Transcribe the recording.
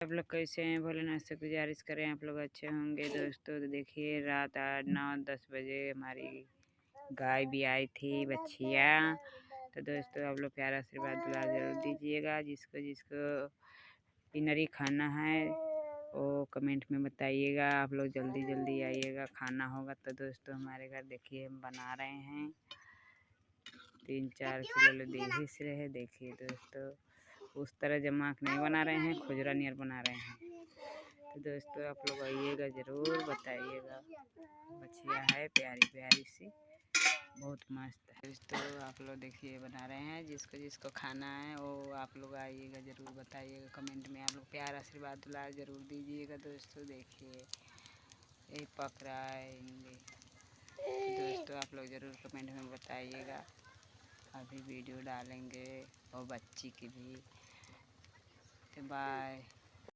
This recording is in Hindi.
आप लोग कैसे हैं? भोलेनाथ से गुजारिश करें आप लोग अच्छे होंगे दोस्तों। तो देखिए रात 8 9 10 बजे हमारी गाय भी आई थी बच्चिया। तो दोस्तों आप लोग प्यारा आशीर्वाद दुलार जरूर दीजिएगा। जिसको जिसको इनरी खाना है वो कमेंट में बताइएगा। आप लोग जल्दी जल्दी आइएगा, खाना होगा। तो दोस्तों हमारे घर देखिए हम बना रहे हैं 3-4 किलो देही से रहे। देखिए दोस्तों उस तरह जमाक नहीं बना रहे हैं, खुजरा नियर बना रहे हैं। तो दोस्तों आप लोग आइएगा ज़रूर, बताइएगा। बच्चिया है प्यारी प्यारी सी, बहुत मस्त है। दोस्तों आप लोग देखिए बना रहे हैं। जिसको जिसको खाना है वो आप लोग आइएगा ज़रूर, बताइएगा कमेंट में। आप लोग प्यार आशीर्वाद दुलार ज़रूर दीजिएगा। दोस्तों देखिए यही पक रहा है। तो दोस्तों आप लोग ज़रूर कमेंट में बताइएगा। अभी वीडियो डालेंगे और बच्ची की भी। तो बाय।